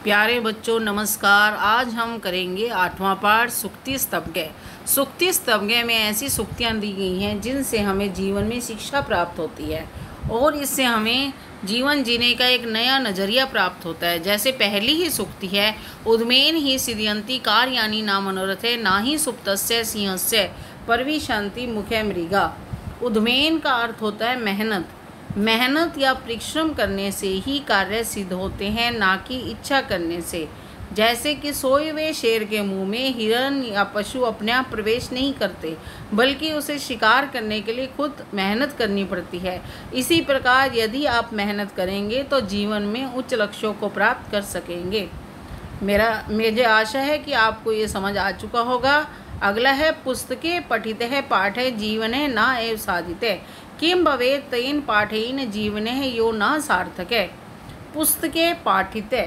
प्यारे बच्चों नमस्कार। आज हम करेंगे 8वां पाठ सुक्ति स्तवग्य। सुक्ति स्तवग्य में ऐसी सुक्तियाँ दी गई हैं जिनसे हमें जीवन में शिक्षा प्राप्त होती है और इससे हमें जीवन जीने का एक नया नज़रिया प्राप्त होता है। जैसे पहली ही सुक्ति है, उद्मेन ही सिद्ध्यन्ति कार्याणि न मनोरथे ना ही सुप्तस्य सिंहस्य परविशन्ति मुखे मृगा। उद्मेन का अर्थ होता है मेहनत। मेहनत या परिश्रम करने से ही कार्य सिद्ध होते हैं, ना कि इच्छा करने से। जैसे कि सोए हुए शेर के मुंह में हिरण या पशु अपने आप प्रवेश नहीं करते, बल्कि उसे शिकार करने के लिए खुद मेहनत करनी पड़ती है। इसी प्रकार यदि आप मेहनत करेंगे तो जीवन में उच्च लक्ष्यों को प्राप्त कर सकेंगे। मुझे आशा है कि आपको ये समझ आ चुका होगा। अगला है पुस्तके पठितः पाठे जीवने न एव साधिते किम भवेत् तेन पाठेन जीवने यो न सार्थके। पुस्तके पाठिते,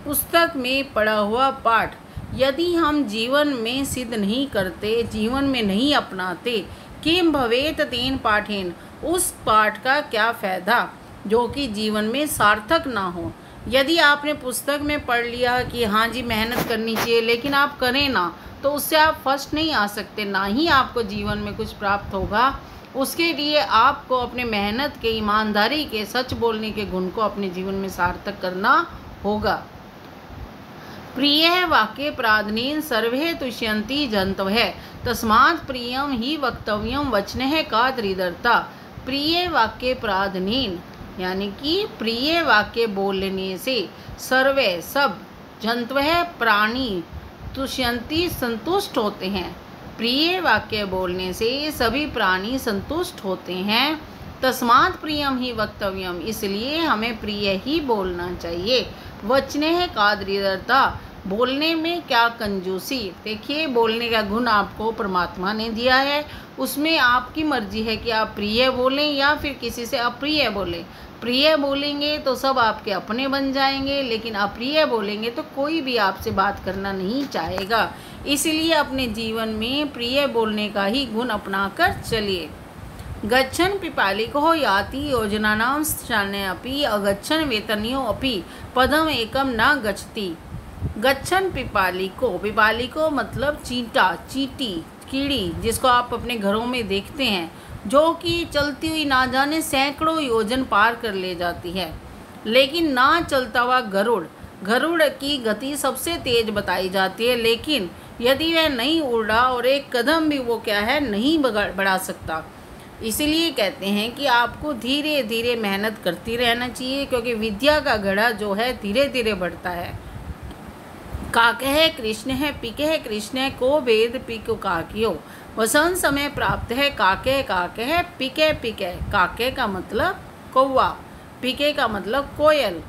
पुस्तक में पढ़ा हुआ पाठ यदि हम जीवन में सिद्ध नहीं करते, जीवन में नहीं अपनाते, किम भवेत् तेन पाठेन, उस पाठ का क्या फ़ायदा जो कि जीवन में सार्थक ना हो। यदि आपने पुस्तक में पढ़ लिया कि हाँ जी मेहनत करनी चाहिए, लेकिन आप करें ना, तो उससे आप फर्स्ट नहीं आ सकते, ना ही आपको जीवन में कुछ प्राप्त होगा। उसके लिए आपको अपने मेहनत के, ईमानदारी के, सच बोलने के गुण को अपने जीवन में सार्थक करना होगा। प्रिय वाक्य प्राधान्येन सर्वे तुष्यन्ति जन्तवः तस्मात् प्रियम ही वक्तव्यम वचनः का दृढ़ता। प्रिय वाक्य प्राधान्येन यानी कि प्रिय वाक्य बोलने से सर्वे सब, जन्तवः प्राणी, तुष्यन्ति संतुष्ट होते हैं। प्रिय वाक्य बोलने से सभी प्राणी संतुष्ट होते हैं। तस्मात् प्रियम ही वक्तव्यम, इसलिए हमें प्रिय ही बोलना चाहिए। वचने का दृढ़ता, बोलने में क्या कंजूसी। देखिए, बोलने का गुण आपको परमात्मा ने दिया है, उसमें आपकी मर्जी है कि आप प्रिय बोलें या फिर किसी से अप्रिय बोलें। प्रिय बोलेंगे तो सब आपके अपने बन जाएंगे, लेकिन अप्रिय बोलेंगे तो कोई भी आपसे बात करना नहीं चाहेगा। इसलिए अपने जीवन में प्रिय बोलने का ही गुण अपनाकर चलिए। गच्छन् पिपालिको याति योजनानां स्थाने अपि अगच्छन् वेतनियो अपि पदम एकम न गच्छति। गच्छन् पिपालिको, पिपालिको मतलब चींटा, चींटी, कीड़ी, जिसको आप अपने घरों में देखते हैं, जो कि चलती हुई ना जाने सैकड़ों योजन पार कर ले जाती है। लेकिन ना चलता हुआ गरुड़, गरुड़ की गति सबसे तेज बताई जाती है, लेकिन यदि वह नहीं उड़ा और एक कदम भी वो क्या है नहीं बढ़ा सकता। इसीलिए कहते हैं कि आपको धीरे धीरे मेहनत करती रहना चाहिए, क्योंकि विद्या का घड़ा जो है धीरे धीरे बढ़ता है। काकः कृष्ण है पिके कृष्ण को वेद पिको काकियो। वसंत समय प्राप्त है काके काके पिके पिके। काके का मतलब कौवा, पिके का मतलब कोयल,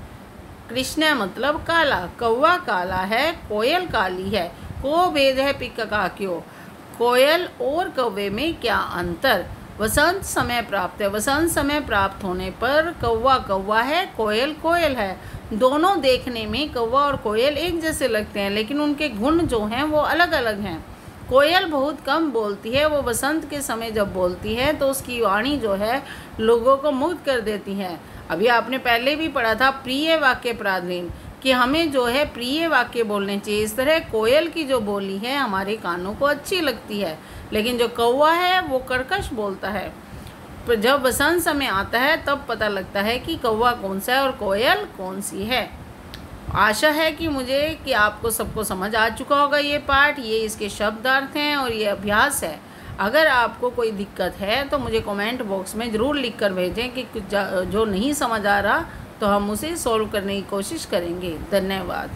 कृष्ण मतलब काला, कौवा काला है, कोयल काली है। को वेद है पिक काक्यो, कोयल और कौवे में क्या अंतर। वसंत समय प्राप्त है, वसंत समय प्राप्त होने पर कौवा कौवा है, कोयल कोयल है। दोनों देखने में कौवा और कोयल एक जैसे लगते हैं, लेकिन उनके गुण जो हैं वो अलग अलग हैं। कोयल बहुत कम बोलती है, वो बसंत के समय जब बोलती है तो उसकी वाणी जो है लोगों को मुग्ध कर देती है। अभी आपने पहले भी पढ़ा था प्रिय वाक्य प्राधान्येन, कि हमें जो है प्रिय वाक्य बोलने चाहिए। इस तरह कोयल की जो बोली है हमारे कानों को अच्छी लगती है, लेकिन जो कौवा है वो कर्कश बोलता है। पर जब वसंत समय आता है तब पता लगता है कि कौवा कौन सा है और कोयल कौन सी है। आशा है कि आपको सबको समझ आ चुका होगा ये पाठ। ये इसके शब्दार्थ हैं और ये अभ्यास है। अगर आपको कोई दिक्कत है तो मुझे कमेंट बॉक्स में ज़रूर लिख कर भेजें कि जो नहीं समझ आ रहा तो हम उसे सॉल्व करने की कोशिश करेंगे। धन्यवाद।